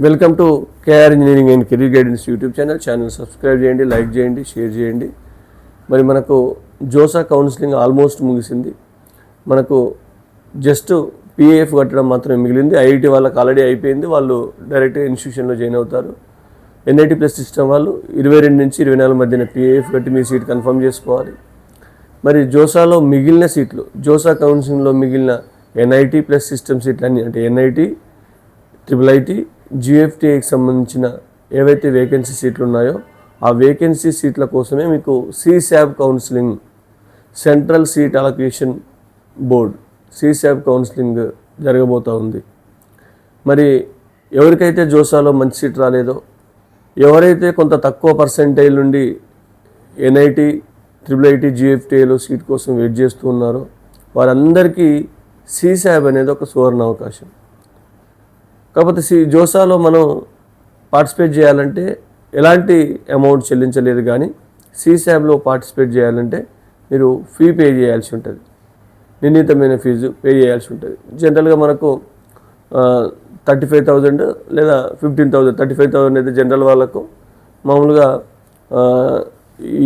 Welcome to KR engineering and career guidance YouTube channel subscribe చేయండి, like చేయండి, share చేయండి. మరి మనకు జోసా కౌన్సిలింగ్ ఆల్మోస్ట్ ముగిసింది. మనకు జస్ట్ పిఏఎఫ్ కట్టడం మాత్రమే మిగిలింది. ఐఐటి వాళ్ళకి ఆల్రెడీ అయిపోయింది, వాళ్ళు డైరెక్ట్గా ఇన్స్టిట్యూషన్లో జాయిన్ అవుతారు. ఎన్ఐటి ప్లస్ సిస్టమ్ వాళ్ళు 22 నుంచి 24 మధ్యన పిఏఎఫ్ కట్టి మీ సీట్ కన్ఫర్మ్ చేసుకోవాలి. మరి జోసాలో మిగిలిన సీట్లు, జోసా కౌన్సిలింగ్లో మిగిలిన ఎన్ఐటి ప్లస్ సిస్టమ్ సీట్లు అన్నీ అంటే ఎన్ఐటి, ట్రిపుల్ జిఎఫ్టీఐకి సంబంధించిన ఏవైతే వేకెన్సీ సీట్లు ఉన్నాయో ఆ వేకెన్సీ సీట్ల కోసమే మీకు CSAB counselling, central seat allocation board CSAB counselling జరగబోతూ ఉంది. మరి ఎవరికైతే జోసాలో మంచి సీట్ రాలేదో, ఎవరైతే కొంత తక్కువ పర్సెంటేజ్ నుండి ఎన్ఐటి, ట్రిపుల్ జిఎఫ్టీఐలో సీట్ కోసం వెయిట్ చేస్తూ ఉన్నారో వారందరికీ సిశాబ్ అనేది ఒక సువర్ణ అవకాశం. కాకపోతే జోసాలో మనం పార్టిసిపేట్ చేయాలంటే ఎలాంటి అమౌంట్ చెల్లించలేదు, కానీ సిశాబ్లో పార్టిసిపేట్ చేయాలంటే మీరు ఫీ పే చేయాల్సి ఉంటుంది, నిర్ణీతమైన ఫీజు పే చేయాల్సి ఉంటుంది. జనరల్గా మనకు 35,000 లేదా 15,000. 35,000 అయితే జనరల్ వాళ్ళకు, మామూలుగా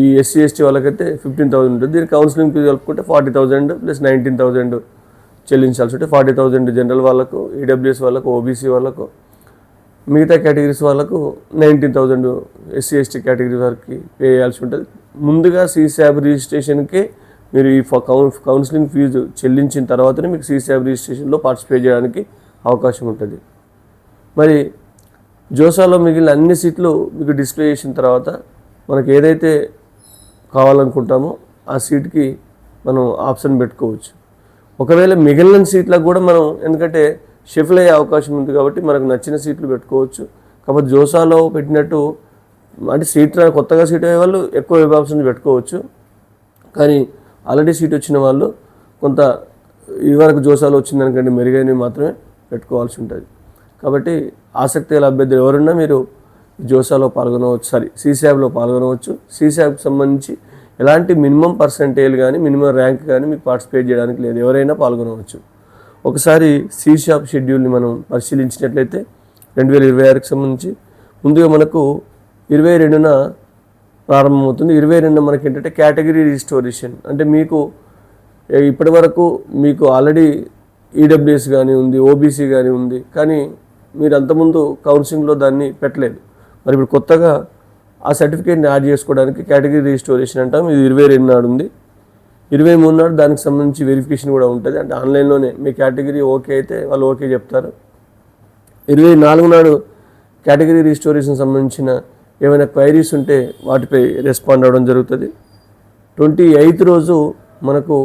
ఈ ఎస్సీ ఎస్టీ వాళ్ళకైతే 15,000 ఉంటుంది. దీనికి కౌన్సిలింగ్ ఫీజు కలుపుకుంటే 40,000 ప్లస్ 19,000 చెల్లించాల్సి ఉంటే 40,000 జనరల్ వాళ్ళకు, ఈడబ్ల్యూఎస్ వాళ్ళకు, ఓబీసీ వాళ్ళకు, మిగతా కేటగిరీస్ వాళ్ళకు 19,000 ఎస్సీ ఎస్టీ కేటగిరీ వరకు పే చేయాల్సి ఉంటుంది. ముందుగా సిశాబ్ రిజిస్ట్రేషన్కే మీరు ఈ కౌన్సిలింగ్ ఫీజు చెల్లించిన తర్వాతనే మీకు సిశాబ్ రిజిస్ట్రేషన్లో పార్టిసిపేట్ చేయడానికి అవకాశం ఉంటుంది. మరి జోసాలో మిగిలిన అన్ని సీట్లు మీకు డిస్ప్లే చేసిన తర్వాత మనకు ఏదైతే కావాలనుకుంటామో ఆ సీట్కి మనం ఆప్షన్ పెట్టుకోవచ్చు. ఒకవేళ మిగిలిన సీట్లకు కూడా మనం, ఎందుకంటే షఫిల్ అయ్యే అవకాశం ఉంది కాబట్టి మనకు నచ్చిన సీట్లు పెట్టుకోవచ్చు. కాబట్టి జోసాలో పెట్టినట్టు అంటే సీట్ కొత్తగా సీట్ అయ్యే వాళ్ళు ఎక్కువ వెబ్ ఆప్షన్స్ పెట్టుకోవచ్చు, కానీ ఆల్రెడీ సీట్ వచ్చిన వాళ్ళు కొంత ఇదివరకు జోసాలో వచ్చిందనుకంటే మెరుగైనవి మాత్రమే పెట్టుకోవాల్సి ఉంటుంది. కాబట్టి ఆసక్తి గల అభ్యర్థులు ఎవరున్నా మీరు జోసాలో పాల్గొనవచ్చు, సిశాబ్లో పాల్గొనవచ్చు. సిశాబ్కి సంబంధించి ఎలాంటి మినిమం పర్సెంటేజ్ కానీ మినిమం ర్యాంక్ కానీ మీకు పార్టిసిపేట్ చేయడానికి లేదు, ఎవరైనా పాల్గొనవచ్చు. ఒకసారి సిశాబ్ షెడ్యూల్ని మనం పరిశీలించినట్లయితే 2026కి సంబంధించి ముందుగా మనకు 22న ప్రారంభమవుతుంది. 22న మనకి ఏంటంటే కేటగిరీ రిస్టోరేషన్, అంటే మీకు ఇప్పటి వరకు మీకు ఆల్రెడీ ఈడబ్ల్యూఎస్ కానీ ఉంది, ఓబీసీ కానీ ఉంది, కానీ మీరు అంతకుముందు కౌన్సిలింగ్లో దాన్ని పెట్టలేదు. మరి ఇప్పుడు కొత్తగా ఆ సర్టిఫికేట్ని యాడ్ చేసుకోవడానికి కేటగిరీ రిజిస్టోరేషన్ అంటాం. ఇది 22 నాడు ఉంది. 23 నాడు దానికి సంబంధించి వెరిఫికేషన్ కూడా ఉంటుంది, అంటే ఆన్లైన్లోనే మీ కేటగిరీ ఓకే అయితే వాళ్ళు ఓకే చెప్తారు. 24 నాడు కేటగిరీ రిజిస్టోరేషన్ సంబంధించిన ఏమైనా క్వైరీస్ ఉంటే వాటిపై రెస్పాండ్ అవ్వడం జరుగుతుంది. 28th రోజు మనకు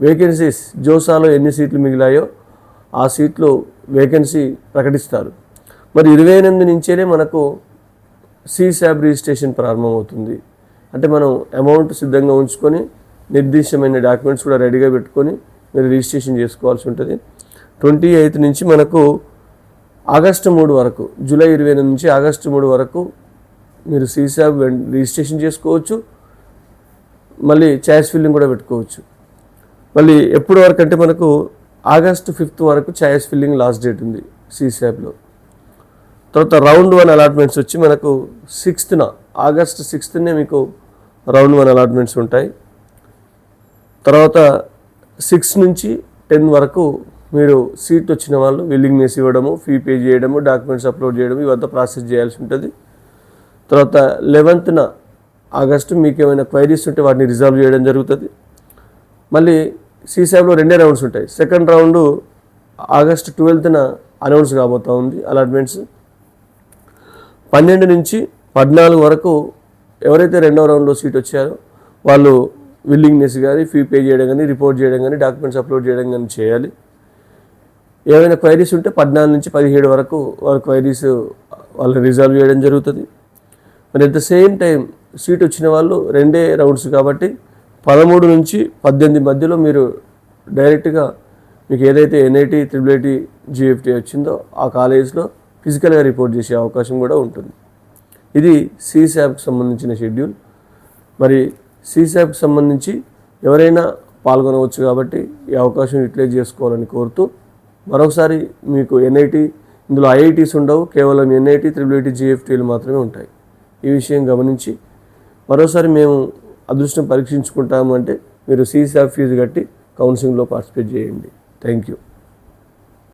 వేకెన్సీస్, జోసాలో ఎన్ని సీట్లు మిగిలాయో ఆ సీట్లు వేకెన్సీ ప్రకటిస్తారు. మరి 28 నుంచేనే మనకు సిశాబ్ రిజిస్ట్రేషన్ ప్రారంభమవుతుంది. అంటే మనం అమౌంట్ సిద్ధంగా ఉంచుకొని నిర్దిష్టమైన డాక్యుమెంట్స్ కూడా రెడీగా పెట్టుకొని మీరు రిజిస్ట్రేషన్ చేసుకోవాల్సి ఉంటుంది. 28 నుంచి మనకు ఆగస్టు 3 వరకు, జూలై 28 నుంచి ఆగస్టు 3 వరకు మీరు సిశాబ్ రిజిస్ట్రేషన్ చేసుకోవచ్చు. మళ్ళీ చాయిస్ ఫిల్లింగ్ కూడా పెట్టుకోవచ్చు. మళ్ళీ ఎప్పటి వరకు అంటే మనకు ఆగస్టు 5th వరకు చాయిస్ ఫిల్లింగ్ లాస్ట్ డేట్ ఉంది సిశాబ్లో. తర్వాత రౌండ్ 1 అలాట్మెంట్స్ వచ్చి మనకు 6th, ఆగస్టు 6th మీకు రౌండ్ 1 అలాట్మెంట్స్ ఉంటాయి. తర్వాత 6 నుంచి 10 వరకు మీరు సీట్ వచ్చిన వాళ్ళు విల్లింగ్నెస్ ఇవ్వడము, ఫీ పే చేయడము, డాక్యుమెంట్స్ అప్లోడ్ చేయడము ఇవంతా ప్రాసెస్ చేయాల్సి ఉంటుంది. తర్వాత 11th ఆగస్టు మీకు ఏమైనా క్వైరీస్ ఉంటే వాటిని రిజాల్వ్ చేయడం జరుగుతుంది. మళ్ళీ సిశాబ్లో 2 రౌండ్స్ ఉంటాయి. Second round August 12th announce కాబోతూ ఉంది అలాట్మెంట్స్. 12 నుంచి 14 వరకు ఎవరైతే 2వ రౌండ్లో సీట్ వచ్చారో వాళ్ళు విల్లింగ్నెస్ కానీ, ఫీ పే చేయడం కానీ, రిపోర్ట్ చేయడం కానీ, డాక్యుమెంట్స్ అప్లోడ్ చేయడం కానీ చేయాలి. ఏమైనా క్వైరీస్ ఉంటే 14 నుంచి 17 వరకు వాళ్ళ క్వైరీస్ వాళ్ళు రిజాల్వ్ చేయడం జరుగుతుంది. మరి at the same time seat వచ్చిన వాళ్ళు 2 రౌండ్స్ కాబట్టి 13 నుంచి 18 మధ్యలో మీరు డైరెక్ట్గా మీకు ఏదైతే ఎన్ఐటి, ట్రిపుల్ జిఎఫ్టీ వచ్చిందో ఆ కాలేజ్లో ఫిజికల్గా రిపోర్ట్ చేసే అవకాశం కూడా ఉంటుంది. ఇది సిశాబ్కి సంబంధించిన షెడ్యూల్. మరి సిశాబ్కి సంబంధించి ఎవరైనా పాల్గొనవచ్చు కాబట్టి ఈ అవకాశం యూటిలైజ్ చేసుకోవాలని కోరుతూ మరొకసారి మీకు ఎన్ఐటి, ఇందులో ఐఐటీస్ ఉండవు, కేవలం ఎన్ఐటి, IIIT, GFTలు మాత్రమే ఉంటాయి. ఈ విషయం గమనించి మరోసారి మేము అదృష్టం పరీక్షించుకుంటాము అంటే మీరు CSAT ఫీజు కట్టి కౌన్సిలింగ్లో పార్టిసిపేట్ చేయండి. Thank you.